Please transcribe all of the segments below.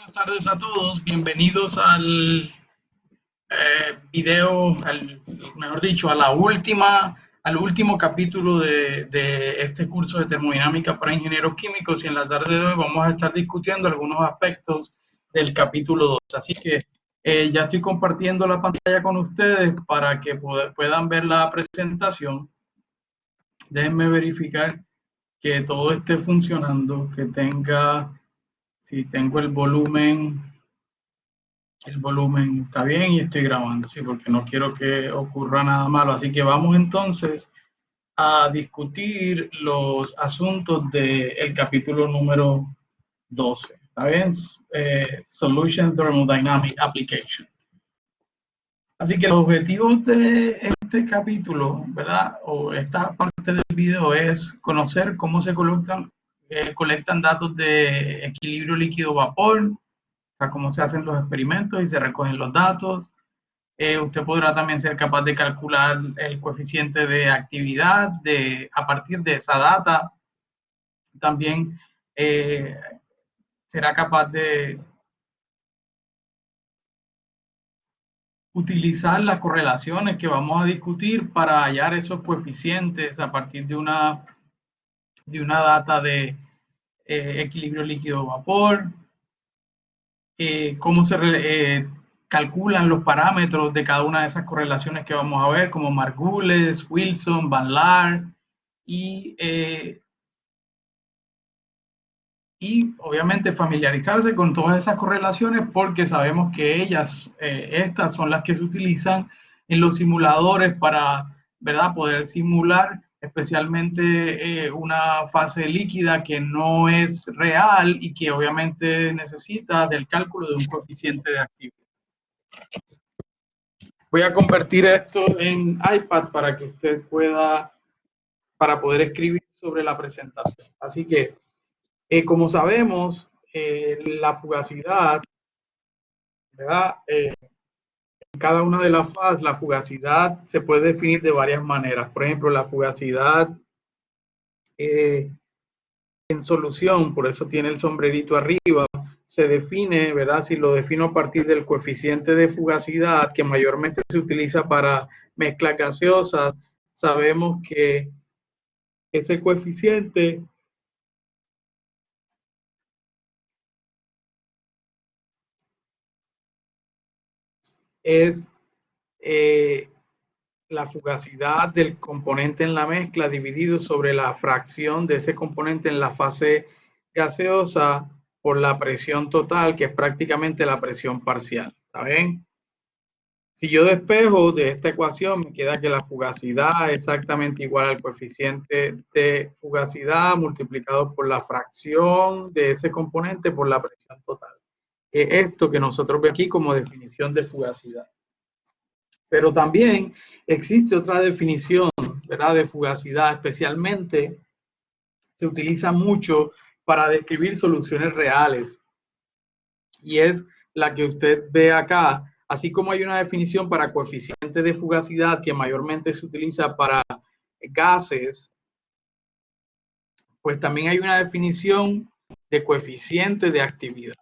Buenas tardes a todos, bienvenidos al video, mejor dicho, al último capítulo de este curso de termodinámica para ingenieros químicos, y en la tarde de hoy vamos a estar discutiendo algunos aspectos del capítulo 2. Así que ya estoy compartiendo la pantalla con ustedes para que puedan ver la presentación. Déjenme verificar que todo esté funcionando, que tenga, si tengo el volumen está bien y estoy grabando, sí, porque no quiero que ocurra nada malo. Así que vamos entonces a discutir los asuntos del capítulo número 12. ¿Está bien? Solution Thermodynamic Application. Así que los objetivos de este capítulo, ¿verdad? O esta parte del video es conocer cómo se colectan datos de equilibrio líquido-vapor, o sea, cómo se hacen los experimentos y se recogen los datos. Usted podrá también ser capaz de calcular el coeficiente de actividad a partir de esa data. También será capaz de utilizar las correlaciones que vamos a discutir para hallar esos coeficientes a partir de una data de equilibrio líquido-vapor. Cómo se calculan los parámetros de cada una de esas correlaciones que vamos a ver, como Margules, Wilson, Van Laar, y obviamente familiarizarse con todas esas correlaciones, porque sabemos que estas son las que se utilizan en los simuladores para, ¿verdad?, poder simular especialmente una fase líquida que no es real y que obviamente necesita del cálculo de un coeficiente de actividad. Voy a convertir esto en iPad para que usted para poder escribir sobre la presentación. Así que, como sabemos, la fugacidad, ¿verdad? En cada una de las fases, la fugacidad se puede definir de varias maneras. Por ejemplo, la fugacidad en solución, por eso tiene el sombrerito arriba, se define, ¿verdad? Si lo defino a partir del coeficiente de fugacidad, que mayormente se utiliza para mezclas gaseosas, sabemos que ese coeficiente es la fugacidad del componente en la mezcla dividido sobre la fracción de ese componente en la fase gaseosa por la presión total, que es prácticamente la presión parcial. ¿Está bien? Si yo despejo de esta ecuación, me queda que la fugacidad es exactamente igual al coeficiente de fugacidad multiplicado por la fracción de ese componente por la presión total. Esto que nosotros vemos aquí como definición de fugacidad. Pero también existe otra definición, ¿verdad?, de fugacidad, especialmente se utiliza mucho para describir soluciones reales. Y es la que usted ve acá. Así como hay una definición para coeficiente de fugacidad que mayormente se utiliza para gases, pues también hay una definición de coeficiente de actividad.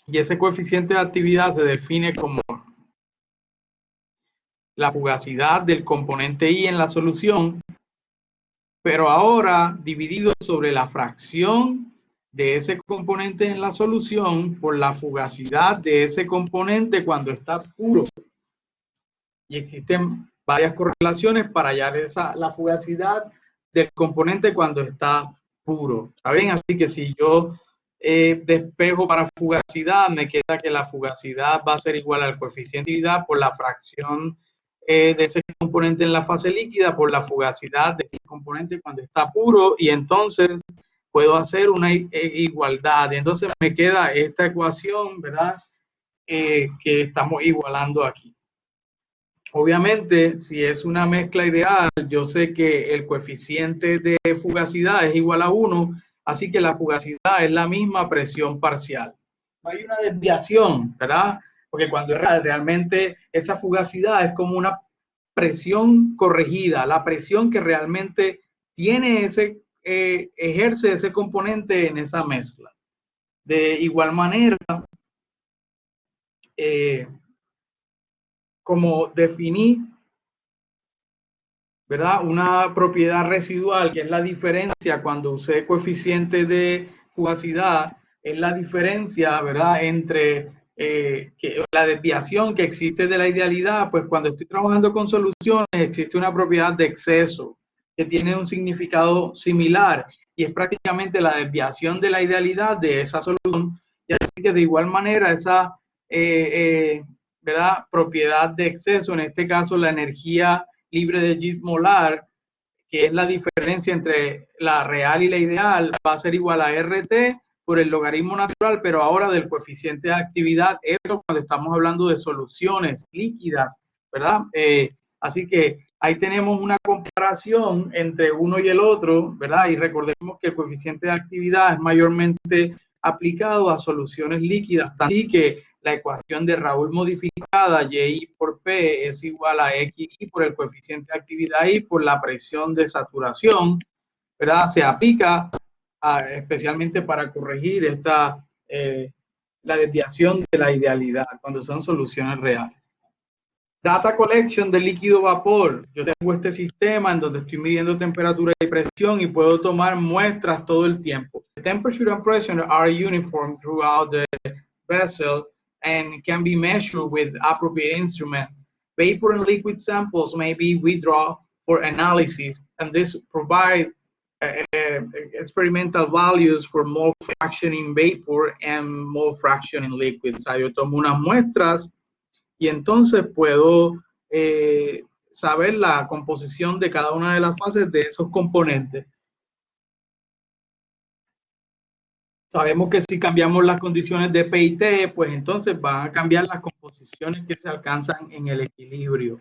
Y ese coeficiente de actividad se define como la fugacidad del componente I en la solución, pero ahora dividido sobre la fracción de ese componente en la solución por la fugacidad de ese componente cuando está puro. Y existen varias correlaciones para hallar la fugacidad del componente cuando está puro. ¿Saben? Así que si yo despejo para fugacidad, me queda que la fugacidad va a ser igual al coeficiente de actividad por la fracción de ese componente en la fase líquida por la fugacidad de ese componente cuando está puro, y entonces puedo hacer una igualdad. Entonces me queda esta ecuación, ¿verdad?, que estamos igualando aquí. Obviamente, si es una mezcla ideal, yo sé que el coeficiente de fugacidad es igual a 1, así que la fugacidad es la misma presión parcial. Hay una desviación, ¿verdad? Porque cuando es real, realmente esa fugacidad es como una presión corregida, la presión que realmente tiene ejerce ese componente en esa mezcla. De igual manera, como definí, ¿verdad?, una propiedad residual, que es la diferencia cuando usé coeficiente de fugacidad, es la diferencia, ¿verdad?, entre la desviación que existe de la idealidad. Pues cuando estoy trabajando con soluciones existe una propiedad de exceso que tiene un significado similar y es prácticamente la desviación de la idealidad de esa solución. Y así que de igual manera esa ¿verdad?, propiedad de exceso, en este caso la energía libre de Gibbs molar, que es la diferencia entre la real y la ideal, va a ser igual a RT por el logaritmo natural, pero ahora del coeficiente de actividad. Eso cuando estamos hablando de soluciones líquidas, ¿verdad? Así que ahí tenemos una comparación entre uno y el otro, ¿verdad? Y recordemos que el coeficiente de actividad es mayormente aplicado a soluciones líquidas, así que la ecuación de Raoul modificada, Y por P es igual a XI por el coeficiente de actividad I por la presión de saturación, ¿verdad? Se aplica especialmente para corregir la desviación de la idealidad cuando son soluciones reales. Data collection de líquido vapor. Yo tengo este sistema en donde estoy midiendo temperatura y presión y puedo tomar muestras todo el tiempo. The temperature and pressure are uniform throughout the vessel and can be measured with appropriate instruments. Vapor and liquid samples may be withdrawn for analysis, and this provides experimental values for mole fraction in vapor and mole fraction in liquid. O sea, yo tomo unas muestras y entonces puedo saber la composición de cada una de las fases de esos componentes. Sabemos que si cambiamos las condiciones de P y T, pues entonces van a cambiar las composiciones que se alcanzan en el equilibrio.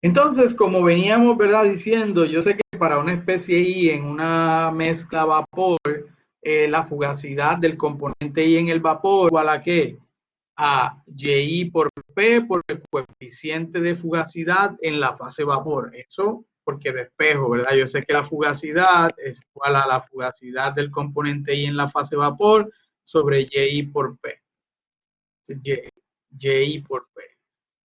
Entonces, como veníamos, ¿verdad?, diciendo, yo sé que para una especie I en una mezcla vapor, la fugacidad del componente I en el vapor igual a ¿qué? A Y por P por el coeficiente de fugacidad en la fase vapor. Eso porque despejo, ¿verdad? Yo sé que la fugacidad es igual a la fugacidad del componente I en la fase vapor sobre Y por P. Y por P.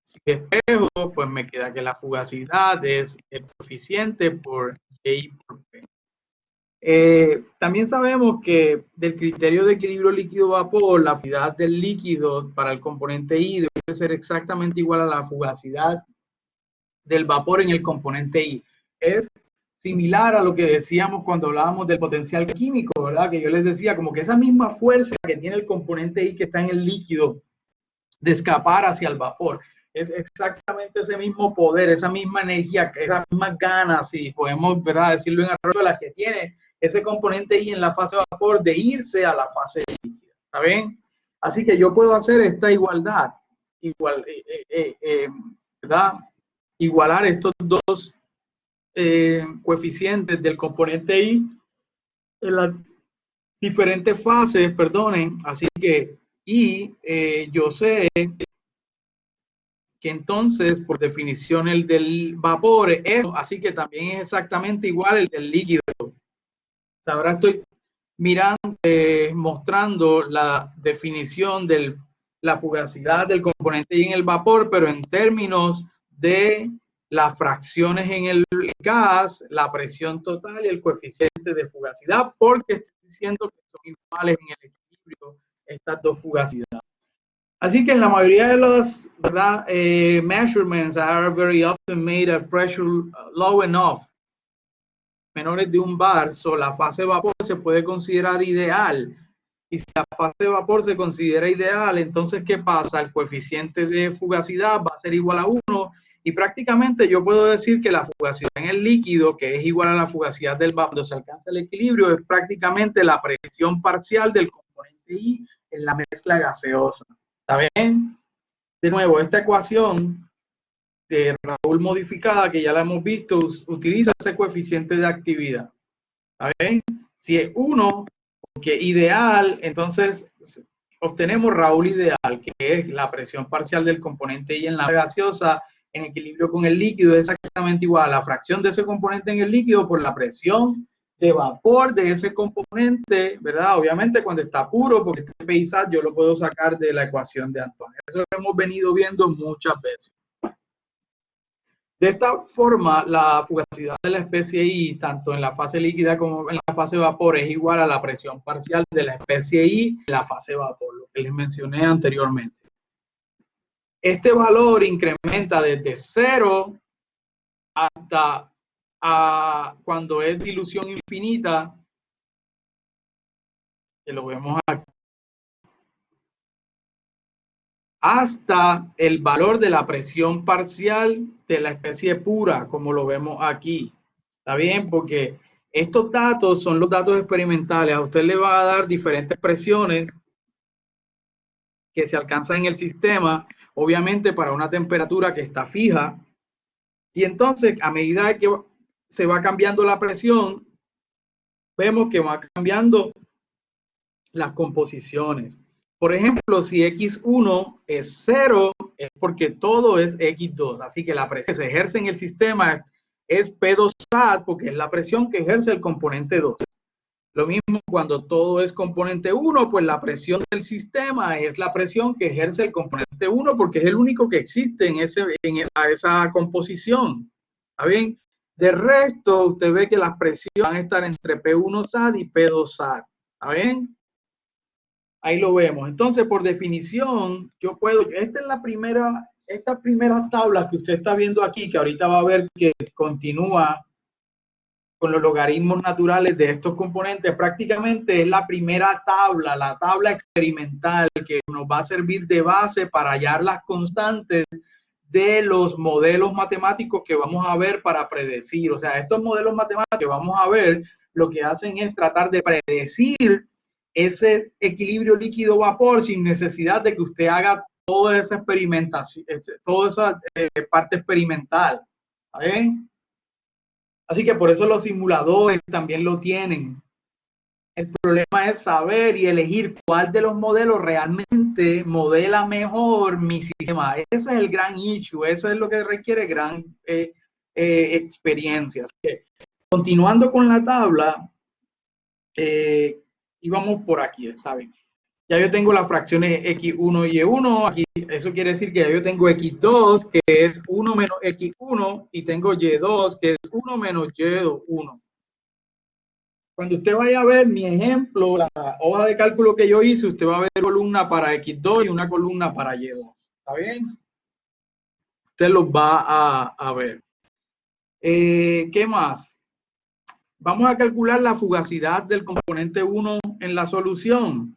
Si despejo, pues me queda que la fugacidad es el coeficiente por Y por P. También sabemos que del criterio de equilibrio líquido-vapor, la fugacidad del líquido para el componente I debe ser exactamente igual a la fugacidad del vapor en el componente I. Es similar a lo que decíamos cuando hablábamos del potencial químico, ¿verdad? Que yo les decía, como que esa misma fuerza que tiene el componente I que está en el líquido de escapar hacia el vapor, es exactamente ese mismo poder, esa misma energía, esas mismas ganas, si podemos, ¿verdad?, decirlo en arroyo, las que tiene ese componente I en la fase vapor de irse a la fase líquida. ¿Está bien? Así que yo puedo hacer esta igualdad, ¿verdad?, igualar estos dos coeficientes del componente I en las diferentes fases, perdonen. Así que, yo sé que entonces, por definición, el del vapor es eso, así que también es exactamente igual el del líquido. O sea, ahora estoy mirando, mostrando la definición de la fugacidad del componente I en el vapor, pero en términos de las fracciones en el gas, la presión total y el coeficiente de fugacidad, porque estoy diciendo que son iguales en el equilibrio estas dos fugacidades. Así que en la mayoría de los, ¿verdad?, measurements are very often made at pressure low enough, menores de un bar, so la fase de vapor se puede considerar ideal. Y si la fase de vapor se considera ideal, entonces ¿qué pasa? El coeficiente de fugacidad va a ser igual a 1 y prácticamente yo puedo decir que la fugacidad en el líquido, que es igual a la fugacidad del vapor cuando se alcanza el equilibrio, es prácticamente la presión parcial del componente I en la mezcla gaseosa. ¿Está bien? De nuevo, esta ecuación de Raoul modificada, que ya la hemos visto, utiliza ese coeficiente de actividad. ¿Está bien? Si es 1, porque ideal, entonces obtenemos Raoul ideal, que es la presión parcial del componente I en la gaseosa en equilibrio con el líquido, es exactamente igual a la fracción de ese componente en el líquido por la presión de vapor de ese componente, ¿verdad? Obviamente cuando está puro, porque este PISAT yo lo puedo sacar de la ecuación de Antoine. Eso lo hemos venido viendo muchas veces. De esta forma, la fugacidad de la especie I, tanto en la fase líquida como en la fase vapor, es igual a la presión parcial de la especie I en la fase vapor, lo que les mencioné anteriormente. Este valor incrementa desde 0 hasta cuando es dilución infinita, que lo vemos aquí, hasta el valor de la presión parcial de la especie pura, como lo vemos aquí. ¿Está bien? Porque estos datos son los datos experimentales. A usted le va a dar diferentes presiones que se alcanzan en el sistema, obviamente para una temperatura que está fija. Y entonces, a medida que se va cambiando la presión, vemos que va cambiando las composiciones. Por ejemplo, si X1 es 0, es porque todo es X2. Así que la presión que se ejerce en el sistema es P2SAT, porque es la presión que ejerce el componente 2. Lo mismo cuando todo es componente 1, pues la presión del sistema es la presión que ejerce el componente 1, porque es el único que existe en esa composición. ¿Está bien? De resto, usted ve que las presiones van a estar entre P1SAT y P2SAT. ¿Está bien? Ahí lo vemos. Entonces, por definición, yo puedo, esta primera tabla que usted está viendo aquí, que ahorita va a ver que continúa con los logaritmos naturales de estos componentes, prácticamente es la primera tabla, la tabla experimental que nos va a servir de base para hallar las constantes de los modelos matemáticos que vamos a ver para predecir. O sea, estos modelos matemáticos que vamos a ver, lo que hacen es tratar de predecir ese equilibrio líquido-vapor sin necesidad de que usted haga toda esa experimentación, toda esa parte experimental. ¿Está bien? Así que por eso los simuladores también lo tienen. El problema es saber y elegir cuál de los modelos realmente modela mejor mi sistema. Ese es el gran issue, eso es lo que requiere gran experiencia. Así que, continuando con la tabla, y vamos por aquí, está bien. Ya yo tengo las fracciones X1 y Y1, aquí eso quiere decir que ya yo tengo X2, que es 1 menos X1, y tengo Y2, que es 1 menos Y1. Cuando usted vaya a ver mi ejemplo, la hoja de cálculo que yo hice, usted va a ver una columna para X2 y una columna para Y2. ¿Está bien? Usted los va a ver. ¿Qué más? Vamos a calcular la fugacidad del componente 1 en la solución.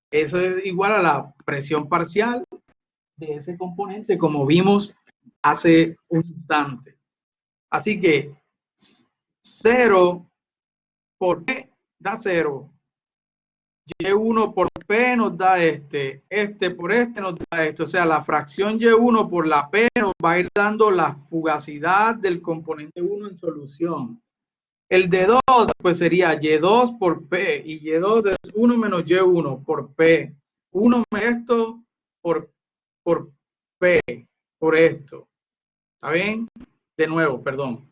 Eso es igual a la presión parcial de ese componente, como vimos hace un instante. Así que 0 por P da 0. Y1 por P nos da este por este nos da esto. O sea, la fracción Y1 por la P nos va a ir dando la fugacidad del componente 1 en solución. El de 2 pues sería Y2 por P, y Y2 es 1 menos Y1 por P. 1 menos esto por P, por esto. ¿Está bien? De nuevo, perdón.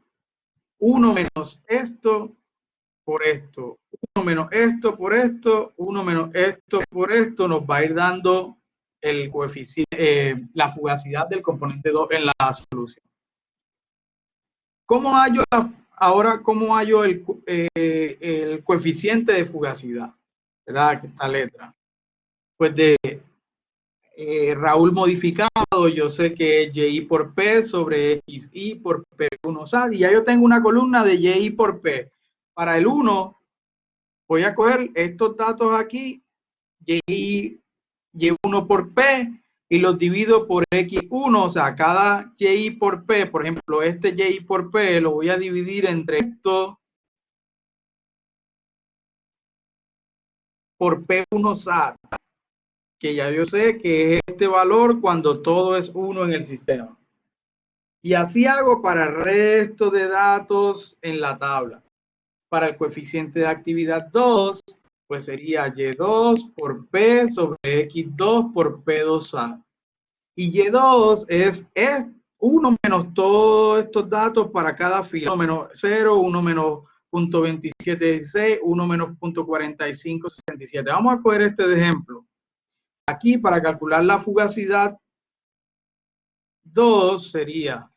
1 menos esto por esto. 1 menos esto por esto. 1 menos esto por esto nos va a ir dando el coeficiente, la fugacidad del componente 2 en la solución. ¿Cómo hallo ahora cómo hallo el coeficiente de fugacidad? ¿Verdad? Esta letra. Pues de Raúl modificado, yo sé que es Y por P sobre XI por P1 SAT, y ya yo tengo una columna de Y por P. Para el 1, voy a coger estos datos aquí, Y1 por P, y los divido por X1, o sea, cada Y por P, por ejemplo, este Y por P lo voy a dividir entre esto por P1 SAT, que ya yo sé que es este valor cuando todo es 1 en el sistema. Y así hago para el resto de datos en la tabla. Para el coeficiente de actividad 2, pues sería Y2 por P sobre X2 por P2A. Y Y2 es 1 menos todos estos datos para cada fila. 1 menos 0, 1 menos .2716, 1 menos .4567. Vamos a coger este de ejemplo. Aquí, para calcular la fugacidad 2, sería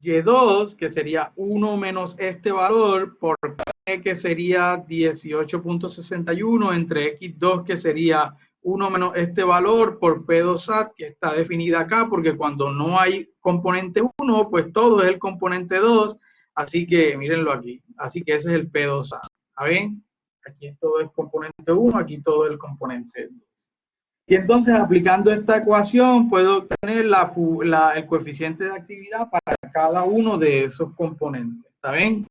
Y2, que sería 1 menos este valor, por P, que sería 18.61, entre X2, que sería 1 menos este valor, por P2SAT, que está definida acá, porque cuando no hay componente 1, pues todo es el componente 2, así que mírenlo aquí, así que ese es el P2SAT, ¿saben? Aquí todo es componente 1, aquí todo es el componente 2. Y entonces, aplicando esta ecuación, puedo obtener el coeficiente de actividad para cada uno de esos componentes. ¿Está bien?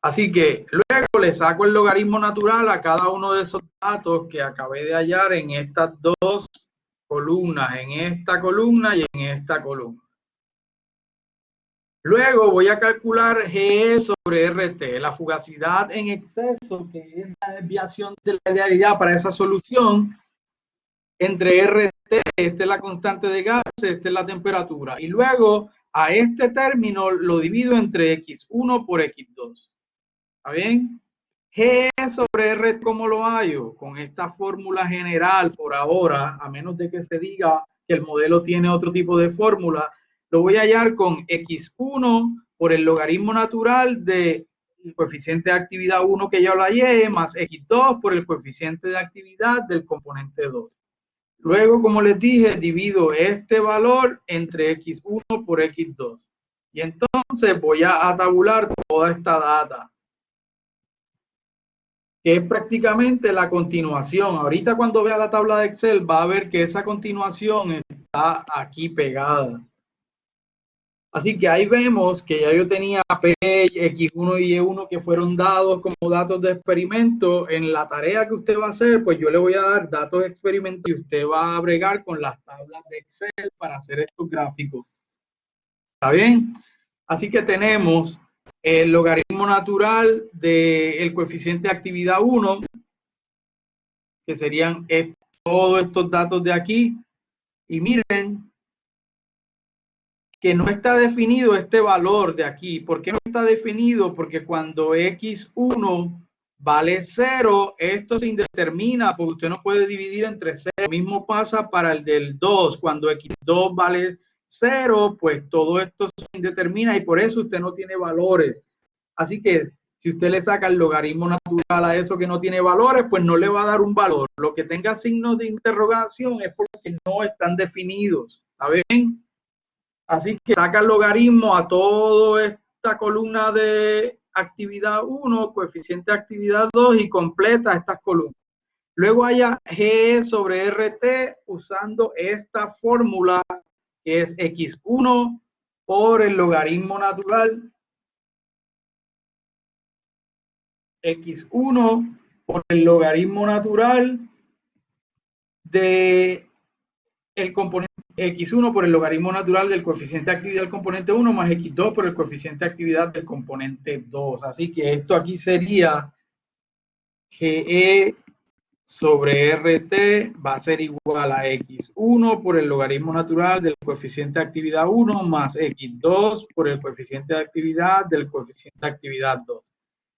Así que luego le saco el logaritmo natural a cada uno de esos datos que acabé de hallar en estas dos columnas, en esta columna y en esta columna. Luego voy a calcular GE sobre RT, la fugacidad en exceso, que es la desviación de la idealidad para esa solución, entre RT, esta es la constante de gases, esta es la temperatura. Y luego a este término lo divido entre X1 por X2. ¿Está bien? G sobre R, ¿cómo lo hallo? Con esta fórmula general por ahora, a menos de que se diga que el modelo tiene otro tipo de fórmula, lo voy a hallar con X1 por el logaritmo natural del coeficiente de actividad 1 que ya lo hallé, más X2 por el coeficiente de actividad del componente 2. Luego, como les dije, divido este valor entre X1 por X2. Y entonces voy a tabular toda esta data, que es prácticamente la continuación. Ahorita cuando vea la tabla de Excel va a ver que esa continuación está aquí pegada. Así que ahí vemos que ya yo tenía P, X1 y Y1 que fueron dados como datos de experimento. En la tarea que usted va a hacer, pues yo le voy a dar datos de experimento y usted va a bregar con las tablas de Excel para hacer estos gráficos. ¿Está bien? Así que tenemos el logaritmo natural del coeficiente de actividad 1, que serían todos estos datos de aquí. Y miren que no está definido este valor de aquí. ¿Por qué no está definido? Porque cuando X1 vale 0, esto se indetermina porque usted no puede dividir entre 0. Lo mismo pasa para el del 2. Cuando X2 vale 0, pues todo esto se indetermina y por eso usted no tiene valores. Así que si usted le saca el logaritmo natural a eso que no tiene valores, pues no le va a dar un valor. Lo que tenga signos de interrogación es porque no están definidos. ¿Está bien? Así que saca el logaritmo a toda esta columna de actividad 1, coeficiente de actividad 2 y completa estas columnas. Luego haya G sobre RT usando esta fórmula que es X1 por el logaritmo natural. X1 por el logaritmo natural de el componente X1 por el logaritmo natural del coeficiente de actividad del componente 1 más X2 por el coeficiente de actividad del componente 2. Así que esto aquí sería GE sobre RT va a ser igual a X1 por el logaritmo natural del coeficiente de actividad 1 más X2 por el coeficiente de actividad del coeficiente de actividad 2.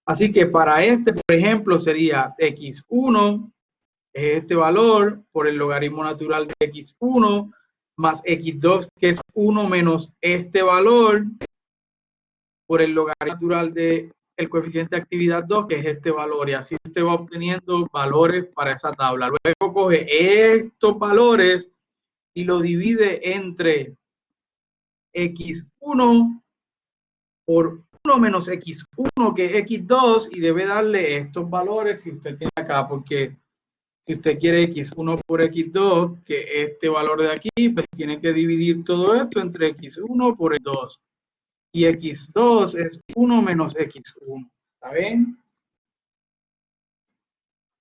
Así que para este, por ejemplo, sería X1 este valor por el logaritmo natural de X1 más X2, que es 1 menos este valor por el logaritmo natural del coeficiente de actividad 2, que es este valor. Y así usted va obteniendo valores para esa tabla. Luego coge estos valores y lo divide entre X1 por 1 menos X1, que es X2, y debe darle estos valores que usted tiene acá, porque si usted quiere X1 por X2, que este valor de aquí, pues tiene que dividir todo esto entre X1 por X2. Y X2 es 1 menos X1. ¿Está bien?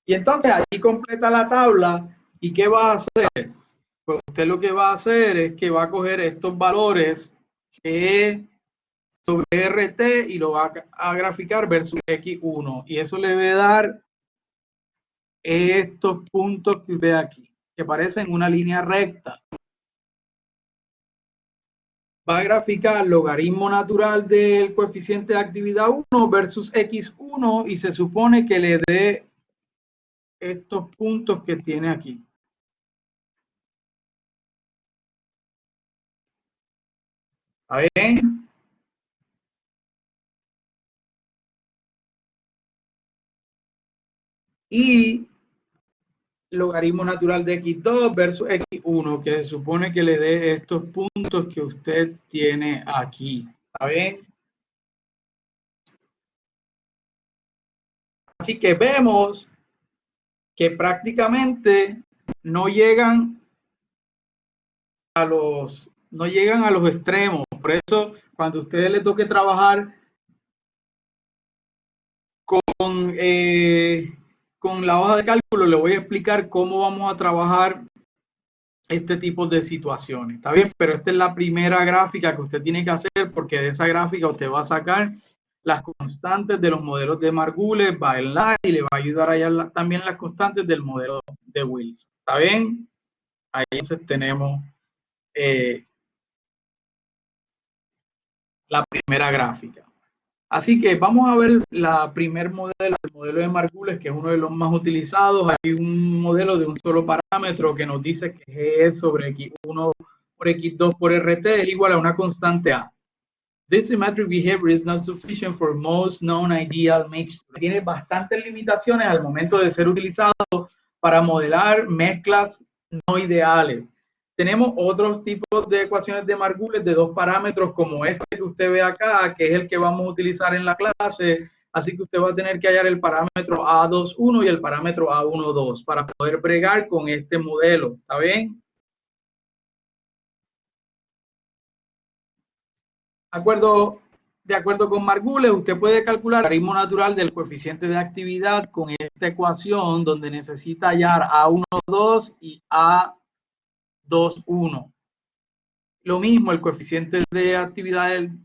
Y entonces ahí completa la tabla. ¿Y qué va a hacer? Pues usted lo que va a hacer es que va a coger estos valores G sobre RT y lo va a graficar versus X1. Y eso le va a dar estos puntos que ve aquí, que parecen una línea recta. va a graficar logaritmo natural del coeficiente de actividad 1 versus x1 y se supone que le dé estos puntos que tiene aquí. ¿Está bien? Y logaritmo natural de x2 versus x1, que se supone que le dé estos puntos que usted tiene aquí. ¿Está bien? Así que vemos que prácticamente no llegan a los extremos. Por eso, cuando a ustedes les toque trabajar con la hoja de cálculo, le voy a explicar cómo vamos a trabajar este tipo de situaciones. ¿Está bien? Pero esta es la primera gráfica que usted tiene que hacer, porque de esa gráfica usted va a sacar las constantes de los modelos de Margules, va a enlazar y le va a ayudar a hallar también las constantes del modelo de Wilson. ¿Está bien? Ahí entonces tenemos la primera gráfica. Así que vamos a ver la primer modelo, el modelo de Margules, que es uno de los más utilizados. Hay un modelo de un solo parámetro que nos dice que G sobre X1 por X2 por RT es igual a una constante A. This symmetric behavior is not sufficient for most known ideal mixtures. Tiene bastantes limitaciones al momento de ser utilizado para modelar mezclas no ideales. Tenemos otros tipos de ecuaciones de Margules de dos parámetros como este que usted ve acá, que es el que vamos a utilizar en la clase. Así que usted va a tener que hallar el parámetro A21 y el parámetro A12 para poder bregar con este modelo. ¿Está bien? De acuerdo con Margules, usted puede calcular el logaritmo natural del coeficiente de actividad con esta ecuación donde necesita hallar A12 y A21. Lo mismo, el coeficiente de actividad el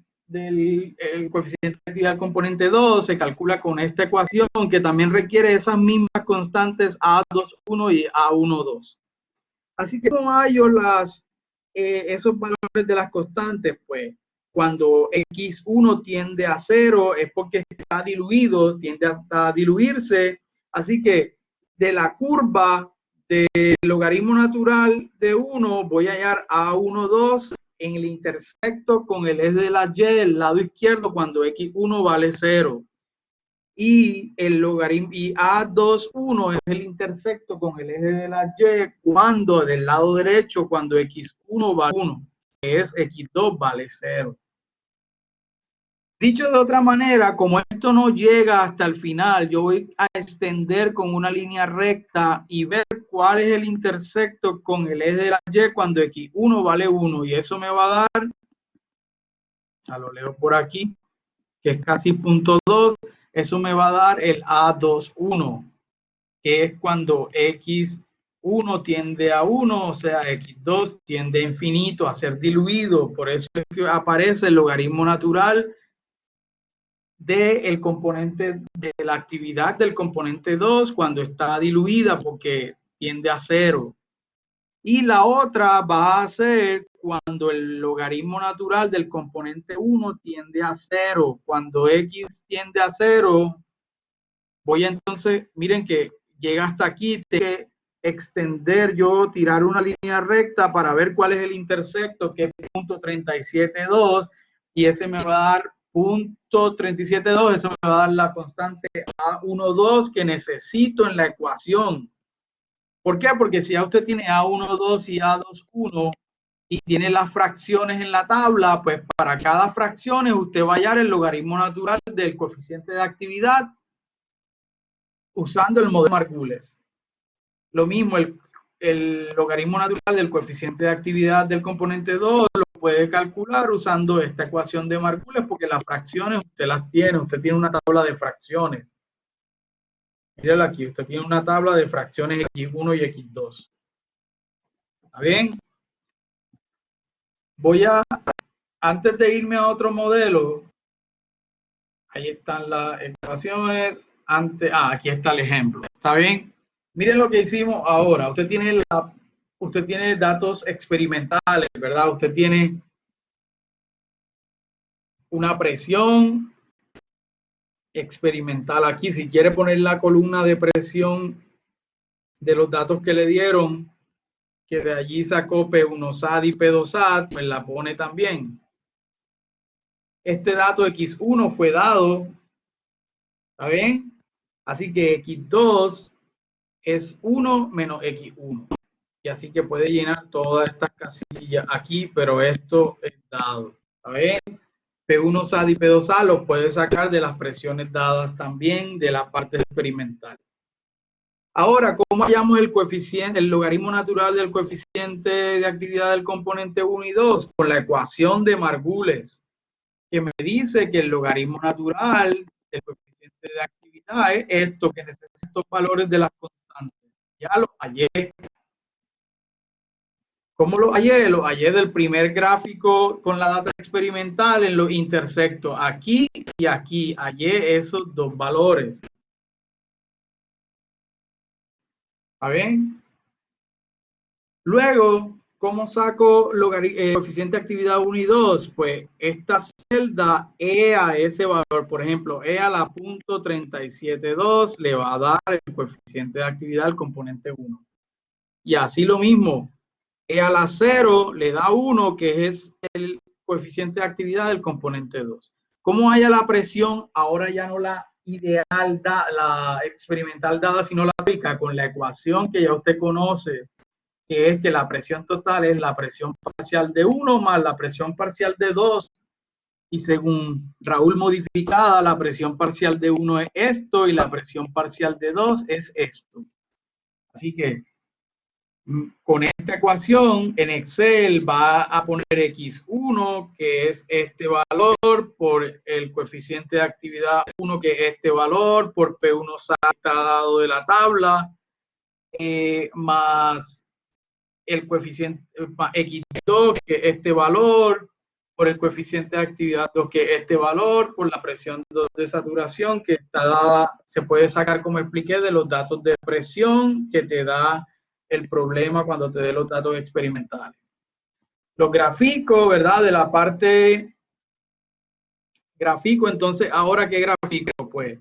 coeficiente de actividad del componente 2 se calcula con esta ecuación que también requiere esas mismas constantes A21 y A12. Así que ¿cómo hallo esos valores de las constantes? Pues cuando x1 tiende a 0 es porque está diluido, tiende a diluirse. Así que de la curva del logaritmo natural de 1 voy a hallar A12 en el intersecto con el eje de la y, el lado izquierdo, cuando x1 vale 0. Y el logaritmo y A21 es el intersecto con el eje de la y cuando del lado derecho, cuando x1 vale 1, que es x2 vale 0. Dicho de otra manera, como esto no llega hasta el final, yo voy a extender con una línea recta y ver cuál es el intersecto con el eje de la y cuando x1 vale 1, y eso me va a dar, ya lo leo por aquí, que es casi 0.2, eso me va a dar el A21, que es cuando x1 tiende a 1, o sea, x2 tiende a infinito, a ser diluido. Por eso es que aparece el logaritmo natural del componente de la actividad del componente 2 cuando está diluida, porque tiende a 0. Y la otra va a ser cuando el logaritmo natural del componente 1 tiende a 0. Cuando x tiende a 0, voy a entonces, miren que llega hasta aquí, tengo que extender yo, tirar una línea recta para ver cuál es el intersecto, que es punto 37.2, y ese me va a dar punto 37.2, eso me va a dar la constante A12 que necesito en la ecuación. ¿Por qué? Porque si ya usted tiene A12 y A21 y tiene las fracciones en la tabla, pues para cada fracción usted va a hallar el logaritmo natural del coeficiente de actividad usando el modelo de Margules. Lo mismo, el logaritmo natural del coeficiente de actividad del componente 2 lo puede calcular usando esta ecuación de Margules, porque las fracciones usted las tiene, usted tiene una tabla de fracciones. Mírala aquí, usted tiene una tabla de fracciones x1 y x2. ¿Está bien? Voy a, antes de irme a otro modelo, ahí están las ecuaciones, aquí está el ejemplo. ¿Está bien? Miren lo que hicimos ahora. Usted tiene datos experimentales, ¿verdad? Usted tiene una presión experimental aquí. Si quiere poner la columna de presión de los datos que le dieron, que de allí sacó P1 SAT y P2 SAT, pues la pone también. Este dato X1 fue dado, ¿está bien? Así que X2 es 1 menos X1. Y así que puede llenar todas estas casillas aquí, pero esto es dado, ¿está bien? P1 SAT y P2 SAT los puede sacar de las presiones dadas también de la parte experimental. Ahora, ¿cómo hallamos el coeficiente, el logaritmo natural del coeficiente de actividad del componente 1 y 2? Con la ecuación de Margules, que me dice que el logaritmo natural del coeficiente de actividad es esto, que necesita estos valores de las constantes. Ya lo hallé. ¿Cómo lo hallé? Lo hallé del primer gráfico con la data experimental en los intersectos. Aquí y aquí hallé esos dos valores. ¿Está bien? Luego, ¿cómo saco coeficiente de actividad 1 y 2? Pues esta celda E a ese valor, por ejemplo, E a la punto 37.2 le va a dar el coeficiente de actividad al componente 1. Y así lo mismo, E a la 0 le da 1, que es el coeficiente de actividad del componente 2. ¿Cómo haya la presión? Ahora ya no la ideal, la experimental dada, sino la aplica con la ecuación que ya usted conoce, que es que la presión total es la presión parcial de 1 más la presión parcial de 2. Y según Raúl modificada, la presión parcial de 1 es esto y la presión parcial de 2 es esto. Así que con esta ecuación en Excel va a poner X1, que es este valor, por el coeficiente de actividad 1, que es este valor, por P1 está dado de la tabla, más el coeficiente X2, que es este valor, por el coeficiente de actividad 2, que es este valor, por la presión de saturación, que está dada, se puede sacar, como expliqué, de los datos de presión que te da el problema cuando te dé los datos experimentales. Los gráficos, ¿verdad? De la parte gráfico, entonces, ¿ahora qué gráfico? Pues,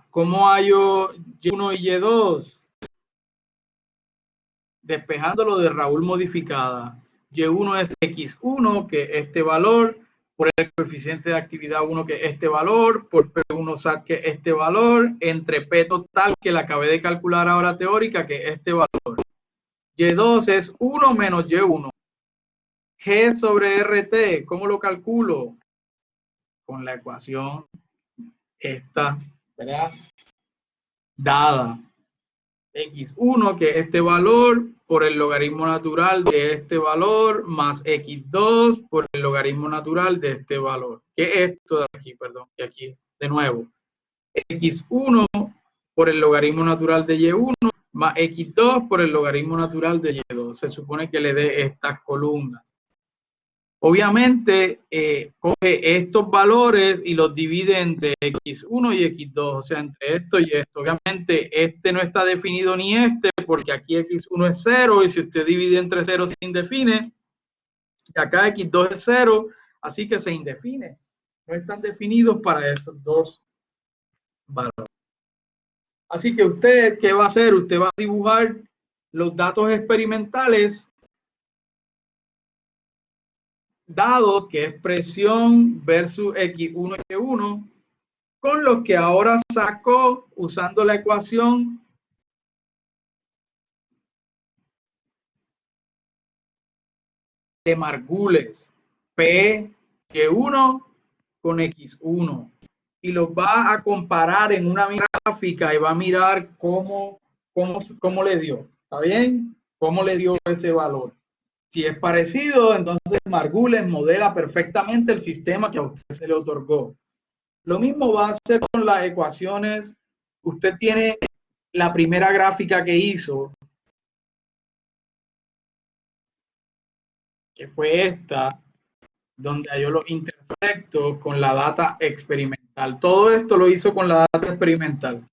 ¿cómo hallo Y1 y Y2? Despejándolo de Raúl modificada. Y1 es X1, que es este valor, por el coeficiente de actividad 1, que es este valor, por P1 SAT, que es este valor, entre P total, que la acabé de calcular ahora teórica, que es este valor. Y2 es 1 menos Y1. G sobre RT, ¿cómo lo calculo? Con la ecuación esta, ¿verdad? Dada. X1, que es este valor, por el logaritmo natural de este valor, más X2 por el logaritmo natural de este valor. ¿Qué es esto de aquí? Perdón, que aquí, de nuevo. X1 por el logaritmo natural de Y1, más X2 por el logaritmo natural de Y2. Se supone que le dé estas columnas. Obviamente, coge estos valores y los divide entre X1 y X2, o sea, entre esto y esto. Obviamente, este no está definido ni este, porque aquí X1 es 0, y si usted divide entre 0 se indefine, y acá X2 es 0, así que se indefine. No están definidos para esos dos valores. Así que usted, ¿qué va a hacer? Usted va a dibujar los datos experimentales dados, que es presión versus X1 y Y1, con los que ahora sacó usando la ecuación de Margules, P Y1 con X1, y los va a comparar en una gráfica y va a mirar cómo le dio. ¿Está bien? ¿Cómo le dio ese valor? Si es parecido, entonces Margules modela perfectamente el sistema que a usted se le otorgó. Lo mismo va a hacer con las ecuaciones. Usted tiene la primera gráfica que hizo, que fue esta, donde halló los intersectos con la data experimental. Todo esto lo hizo con la data experimental.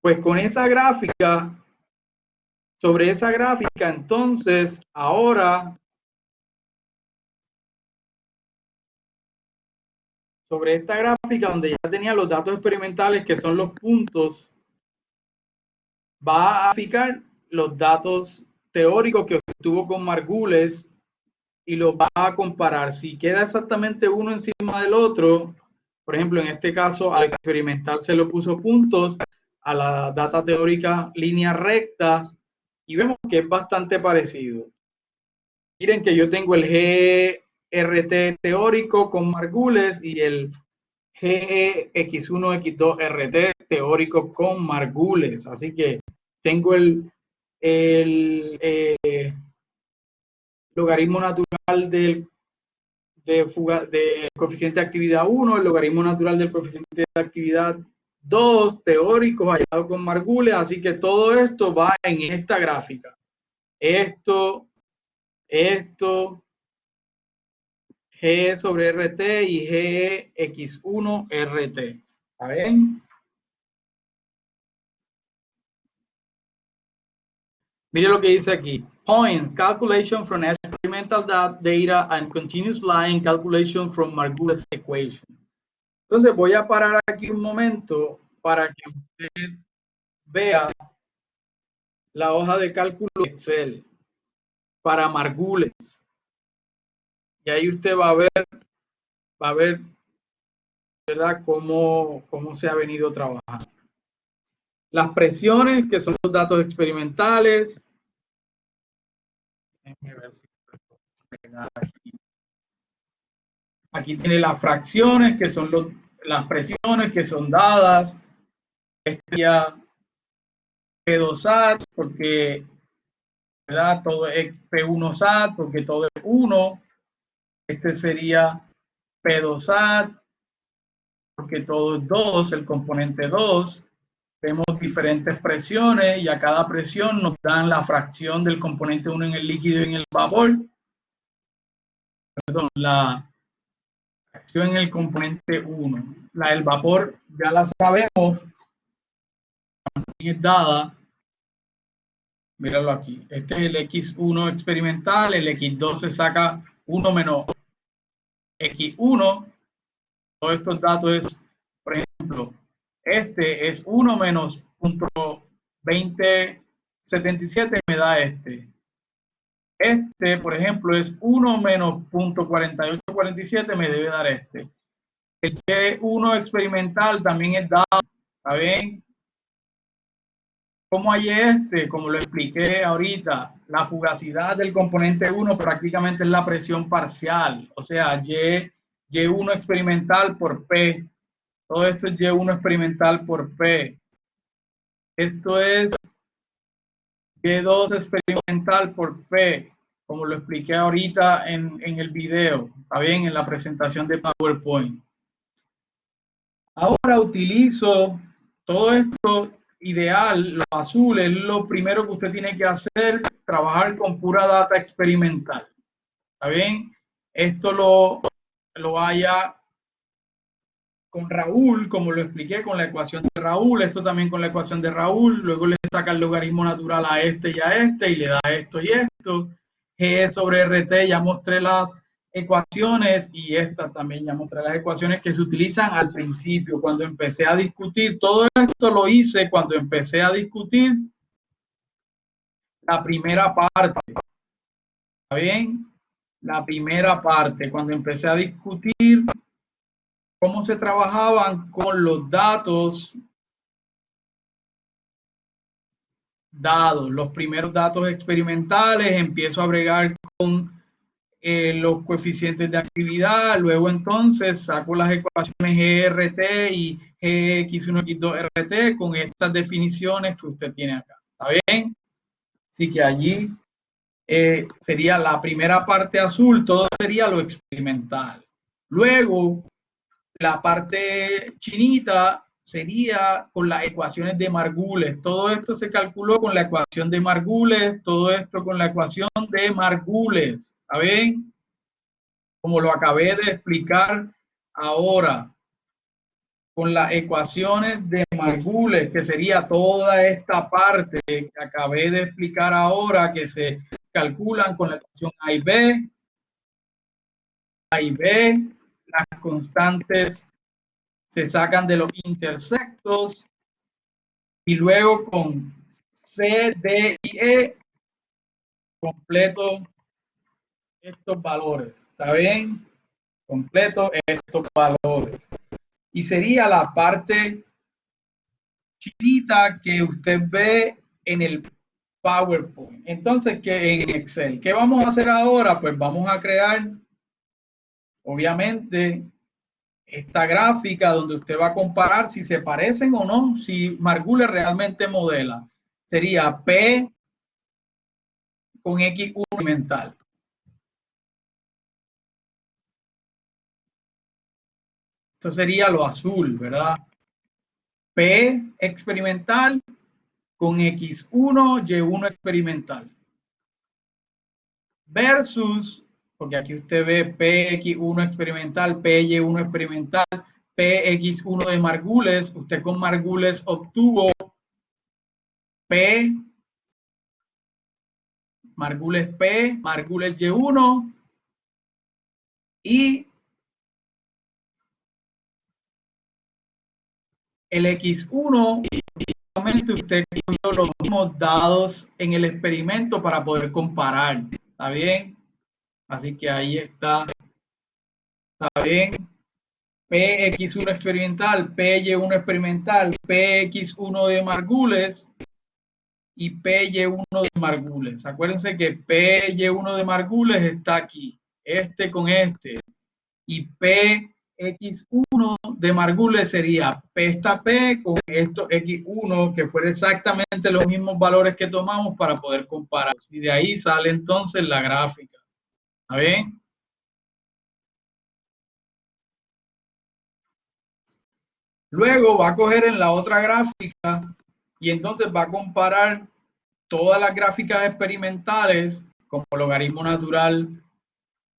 Pues con esa gráfica, sobre esa gráfica, entonces, ahora sobre esta gráfica donde ya tenía los datos experimentales, que son los puntos, va a fijar los datos teóricos que obtuvo con Margules y los va a comparar. Si queda exactamente uno encima del otro, por ejemplo, en este caso al experimental se le puso puntos, a la data teórica líneas rectas, y vemos que es bastante parecido. Miren que yo tengo el GRT teórico con Margules y el GX1, X2, RT teórico con Margules. Así que tengo el logaritmo natural del coeficiente de actividad 1, el logaritmo natural del coeficiente de actividad 2, teóricos hallados con Margules. Así que todo esto va en esta gráfica. Esto, G sobre RT y GX1 RT. ¿Está bien? Mire lo que dice aquí. Points, calculation from experimental data and continuous line calculation from Margules equation. Entonces voy a parar aquí un momento para que usted vea la hoja de cálculo Excel para Margules. Y ahí usted va a ver, ¿verdad?, cómo se ha venido trabajando. Las presiones, que son los datos experimentales. Déjenme ver si aquí tiene las fracciones, que son las presiones que son dadas. Este sería P2 SAT, porque, ¿verdad?, todo es P1 SAT, porque todo es 1. Este sería P2 SAT, porque todo es 2, el componente 2. Vemos diferentes presiones y a cada presión nos dan la fracción del componente 1 en el líquido y en el vapor. Perdón, la fracción en el componente 1. La del vapor ya la sabemos, es dada. Míralo aquí. Este es el X1 experimental, el X2 se saca 1 menos X1. Todos estos datos es, por ejemplo, este es 1 menos 0.2077, me da este. Este, por ejemplo, es 1 menos 0.4847, me debe dar este. El G1 experimental también es dado, ¿está bien? ¿Cómo hay este? Como lo expliqué ahorita, la fugacidad del componente 1 prácticamente es la presión parcial, o sea, Y1 experimental por P. Todo esto es Y1 experimental por P. Esto es Y2 experimental por P, como lo expliqué ahorita en el video, ¿está bien? En la presentación de PowerPoint. Ahora utilizo todo esto ideal, lo azul es lo primero que usted tiene que hacer, trabajar con pura data experimental. ¿Está bien? Esto lo haya con Raúl, como lo expliqué con la ecuación de Raúl, esto también con la ecuación de Raúl, luego le saca el logaritmo natural a este y a este y le da esto y esto. G sobre RT, ya mostré las ecuaciones y esta también ya mostré las ecuaciones que se utilizan al principio, cuando empecé a discutir. Todo esto lo hice cuando empecé a discutir la primera parte. ¿Está bien? La primera parte, cuando empecé a discutir cómo se trabajaban con los datos dados, los primeros datos experimentales, empiezo a bregar con los coeficientes de actividad, luego entonces saco las ecuaciones GRT y GX1, X2, RT con estas definiciones que usted tiene acá. ¿Está bien? Así que allí sería la primera parte azul, todo sería lo experimental. Luego, la parte chinita sería con las ecuaciones de Margules. Todo esto se calculó con la ecuación de Margules, todo esto con la ecuación de Margules. ¿Está bien? Como lo acabé de explicar ahora, con las ecuaciones de Margules, que sería toda esta parte que acabé de explicar ahora, que se calculan con la ecuación A y B, las constantes se sacan de los intersectos y luego con C, D y E completo estos valores. ¿Está bien? Completo estos valores. Y sería la parte chiquita que usted ve en el PowerPoint. Entonces, ¿qué en Excel? ¿Qué vamos a hacer ahora? Pues vamos a crear, obviamente, esta gráfica donde usted va a comparar si se parecen o no, si Margules realmente modela. Sería P con X1 experimental. Esto sería lo azul, ¿verdad? P experimental con X1, Y1 experimental. Versus, porque aquí usted ve PX1 experimental, PY1 experimental, PX1 de Margules. Usted con Margules obtuvo P, Margules P, Margules Y1 y el X1, usted cogió los mismos dados en el experimento para poder comparar. ¿Está bien? Así que ahí está. ¿Está bien? PX1 experimental, PY1 experimental, PX1 de Margules y PY1 de Margules. Acuérdense que PY1 de Margules está aquí, este con este. Y PX1 de Margules sería esta P con esto X1, que fuera exactamente los mismos valores que tomamos para poder comparar. Y de ahí sale entonces la gráfica. ¿Está bien? Luego va a coger en la otra gráfica y entonces va a comparar todas las gráficas experimentales como logaritmo natural,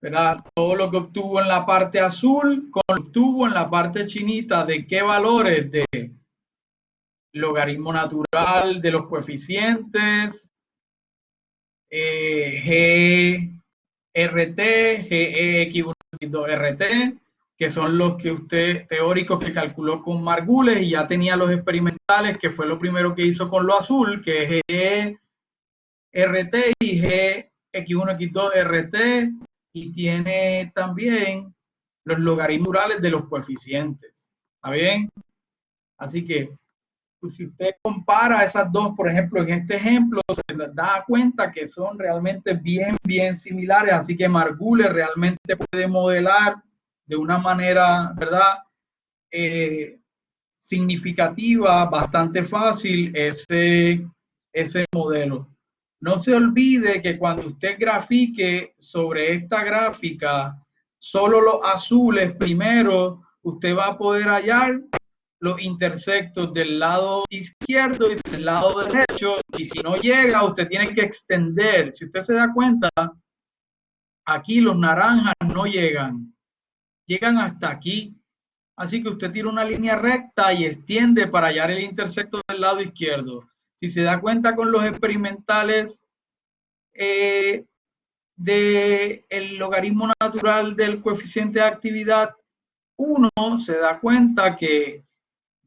¿verdad? Todo lo que obtuvo en la parte azul con lo que obtuvo en la parte chinita de qué valores de logaritmo natural de los coeficientes, GRT, GEX1, RT, que son los que usted, teóricos que calculó con Margules y ya tenía los experimentales, que fue lo primero que hizo con lo azul, que es GRT y GX1, X2, RT, y tiene también los logaritmos naturales de los coeficientes. ¿Está bien? Así que pues, si usted compara esas dos, por ejemplo, en este ejemplo, se da cuenta que son realmente bien similares, así que Margules realmente puede modelar de una manera, ¿verdad? Significativa, bastante fácil ese modelo. No se olvide que cuando usted grafique sobre esta gráfica, solo los azules primero, usted va a poder hallar los intersectos del lado izquierdo y del lado derecho, y si no llega, usted tiene que extender. Si usted se da cuenta, aquí los naranjas no llegan, llegan hasta aquí. Así que usted tira una línea recta y extiende para hallar el intersecto del lado izquierdo. Si se da cuenta con los experimentales del logaritmo natural del coeficiente de actividad 1, se da cuenta que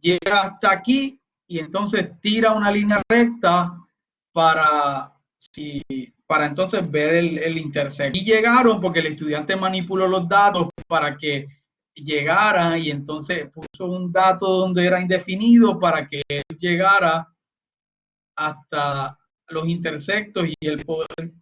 llega hasta aquí y entonces tira una línea recta para entonces ver el intersecto. Y llegaron porque el estudiante manipuló los datos para que llegara y entonces puso un dato donde era indefinido para que llegara hasta los intersectos y el poder,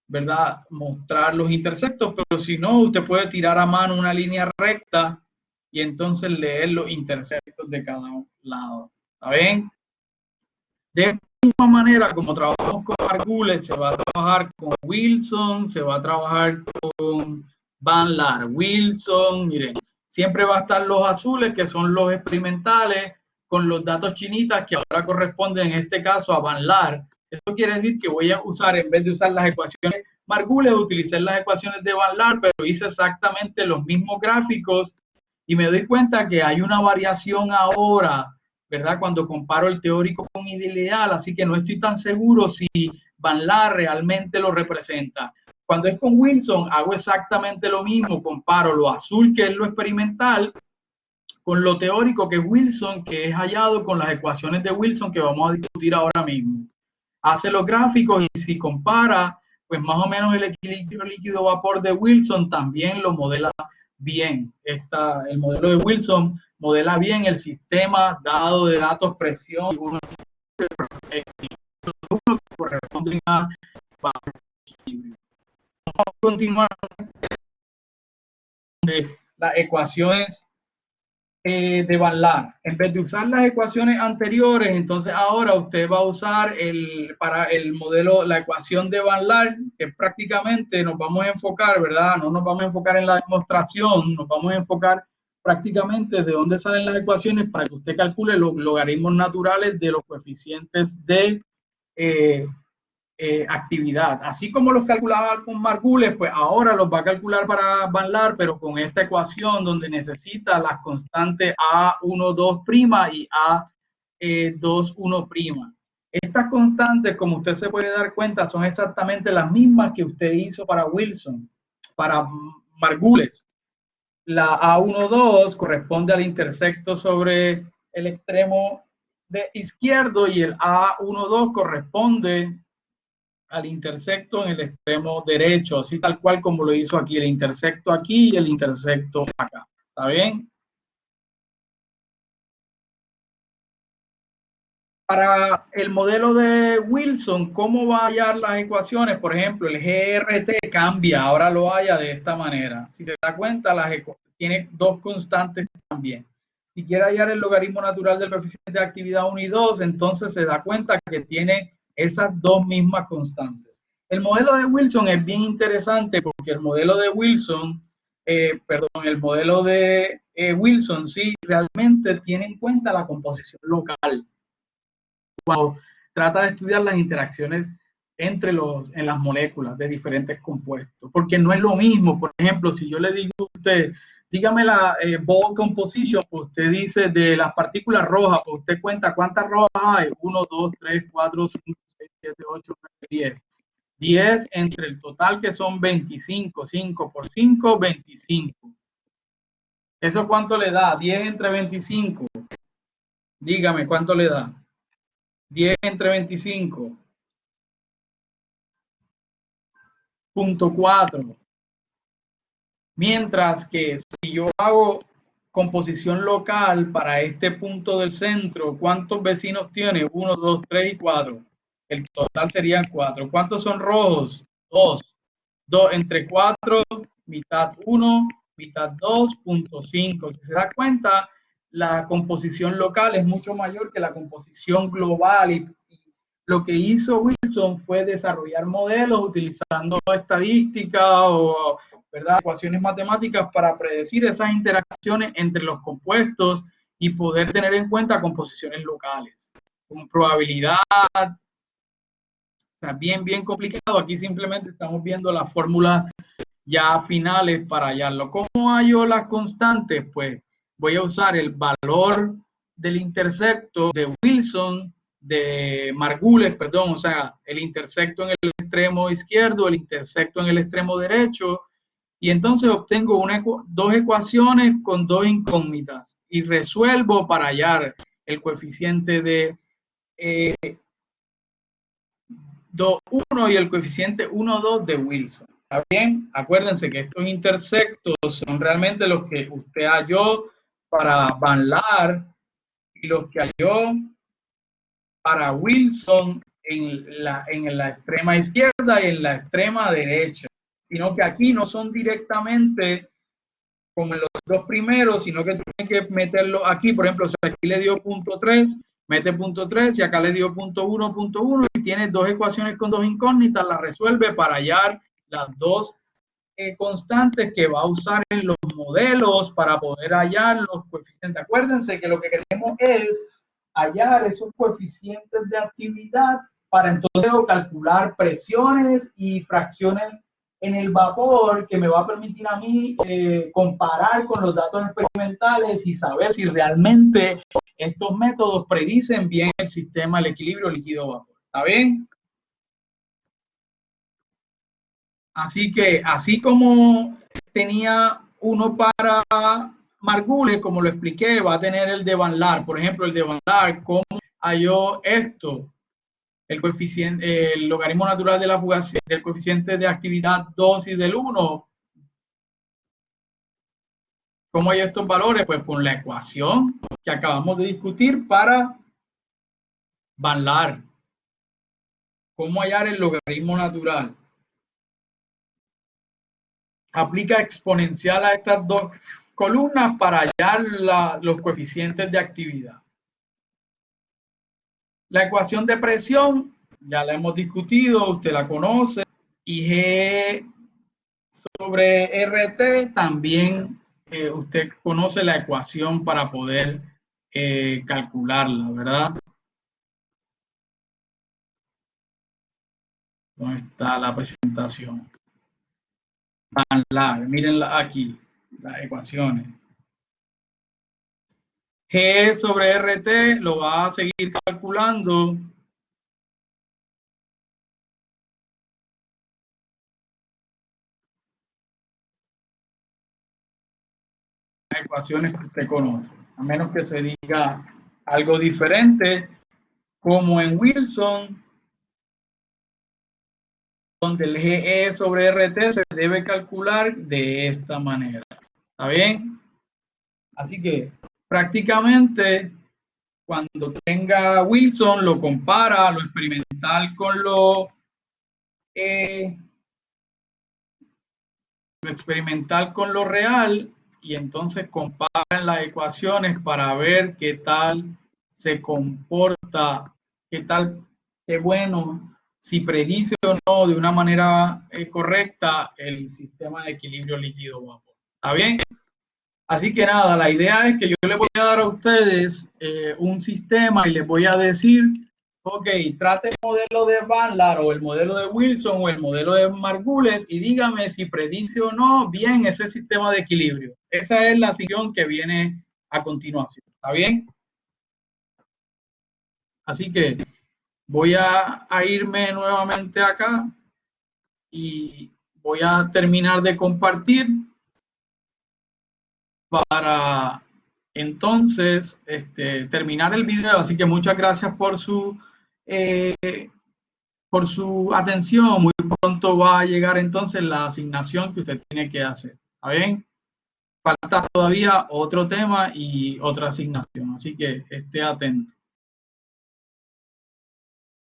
¿verdad?, mostrar los intersectos, pero si no, usted puede tirar a mano una línea recta y entonces leer los intersectos de cada lado. ¿Está bien? De la misma manera, como trabajamos con Margules, se va a trabajar con Wilson, se va a trabajar con Van Laar. Wilson, miren, siempre va a estar los azules, que son los experimentales, con los datos chinitas, que ahora corresponden en este caso a Van Laar. Esto quiere decir que voy a usar, en vez de usar las ecuaciones Margules, utilicé las ecuaciones de Van Laar, pero hice exactamente los mismos gráficos y me doy cuenta que hay una variación ahora, ¿verdad? Cuando comparo el teórico con el ideal, así que no estoy tan seguro si Van Laar realmente lo representa. Cuando es con Wilson, hago exactamente lo mismo, comparo lo azul, que es lo experimental, con lo teórico, que es Wilson, que es hallado con las ecuaciones de Wilson que vamos a discutir ahora mismo. Hace los gráficos y si compara, pues más o menos el equilibrio líquido-vapor de Wilson también lo modela bien. El modelo de Wilson modela bien el sistema dado de datos, presión, que corresponden a equilibrio. Vamos a continuar de las ecuaciones de Van Laar. En vez de usar las ecuaciones anteriores, entonces ahora usted va a usar para el modelo, la ecuación de Van Laar, que prácticamente nos vamos a enfocar, ¿verdad? No nos vamos a enfocar en la demostración, nos vamos a enfocar prácticamente de dónde salen las ecuaciones para que usted calcule los logaritmos naturales de los coeficientes de actividad. Así como los calculaba con Margules, pues ahora los va a calcular para Van Laar, pero con esta ecuación donde necesita las constantes A12' y A21'. Estas constantes, como usted se puede dar cuenta, son exactamente las mismas que usted hizo para Wilson, para Margules. La A12 corresponde al intersecto sobre el extremo izquierdo y el A12 corresponde al intersecto en el extremo derecho, así tal cual como lo hizo aquí, el intersecto aquí y el intersecto acá. ¿Está bien? Para el modelo de Wilson, ¿cómo va a hallar las ecuaciones? Por ejemplo, el GRT cambia, ahora lo halla de esta manera. Si se da cuenta, tiene dos constantes también. Si quiere hallar el logaritmo natural del coeficiente de actividad 1 y 2, entonces se da cuenta que tiene esas dos mismas constantes. El modelo de Wilson es bien interesante porque el modelo de Wilson, el modelo de Wilson sí realmente tiene en cuenta la composición local. Cuando trata de estudiar las interacciones en las moléculas de diferentes compuestos, porque no es lo mismo. Por ejemplo, si yo le digo a usted, dígame la ball composition, pues usted dice de las partículas rojas, pues usted cuenta cuántas rojas hay, 1, 2, 3, 4, 5, 6, 7, 8, 9, 10. 10 entre el total que son 25, 5 por 5, 25. ¿Eso cuánto le da? 10 entre 25. Dígame, ¿cuánto le da? 10 entre 25. .4. Mientras que si yo hago composición local para este punto del centro, ¿cuántos vecinos tiene? 1, 2, 3 y 4. El total serían 4. ¿Cuántos son rojos? 2. 2 entre 4, mitad 1, mitad 2.5. Si se da cuenta, la composición local es mucho mayor que la composición global y lo que hizo Wilson fue desarrollar modelos utilizando estadística o, ¿verdad?, ecuaciones matemáticas para predecir esas interacciones entre los compuestos y poder tener en cuenta composiciones locales con probabilidad. O sea, bien complicado. Aquí simplemente estamos viendo las fórmulas ya finales para hallarlo. ¿Cómo hallo las constantes? Pues voy a usar el valor del intersecto de Wilson, de Margules, perdón, o sea, el intersecto en el extremo izquierdo, el intersecto en el extremo derecho, y entonces obtengo dos ecuaciones con dos incógnitas y resuelvo para hallar el coeficiente de 2,1 y el coeficiente 1,2 de Wilson. ¿Está bien? Acuérdense que estos intersectos son realmente los que usted halló para Van Laar y los que halló para Wilson en la extrema izquierda y en la extrema derecha. Sino que aquí no son directamente como en los dos primeros, sino que tiene que meterlo aquí. Por ejemplo, aquí le dio punto 3, mete punto 3 y acá le dio punto 1 y tiene dos ecuaciones con dos incógnitas, las resuelve para hallar las dos constantes que va a usar en los modelos para poder hallar los coeficientes. Acuérdense que lo que queremos es hallar esos coeficientes de actividad para entonces calcular presiones y fracciones en el vapor, que me va a permitir a mí comparar con los datos experimentales y saber si realmente estos métodos predicen bien el sistema, el equilibrio líquido-vapor. ¿Está bien? Así que, así como tenía uno para Margules, como lo expliqué, va a tener el de Van Laar. Por ejemplo, el de Van Laar, ¿cómo halló esto? El coeficiente, el logaritmo natural de la fugacidad, del coeficiente de actividad 2 y del 1. ¿Cómo hay estos valores? Pues con la ecuación que acabamos de discutir para Van Laar. ¿Cómo hallar el logaritmo natural? Aplica exponencial a estas dos columnas para hallar los coeficientes de actividad. La ecuación de presión, ya la hemos discutido, usted la conoce, y G sobre RT también usted conoce la ecuación para poder calcularla, ¿verdad? ¿Dónde está la presentación? Mírenla aquí, las ecuaciones. G sobre RT lo va a seguir calculando. Las ecuaciones que usted conoce, a menos que se diga algo diferente, como en Wilson, donde el GE sobre RT se debe calcular de esta manera. ¿Está bien? Así que prácticamente cuando tenga Wilson lo compara lo experimental con lo experimental con lo real y entonces comparan las ecuaciones para ver qué tal se comporta, qué bueno, si predice o no de una manera correcta el sistema de equilibrio líquido-vapor. ¿Está bien? Así que nada, la idea es que yo les voy a dar a ustedes un sistema y les voy a decir, ok, trate el modelo de Van Laar o el modelo de Wilson o el modelo de Margules y dígame si predice o no bien ese sistema de equilibrio. Esa es la sección que viene a continuación. ¿Está bien? Así que voy a irme nuevamente acá y voy a terminar de compartir para entonces terminar el video. Así que muchas gracias por su atención. Muy pronto va a llegar entonces la asignación que usted tiene que hacer. ¿Está bien? Falta todavía otro tema y otra asignación, así que esté atento.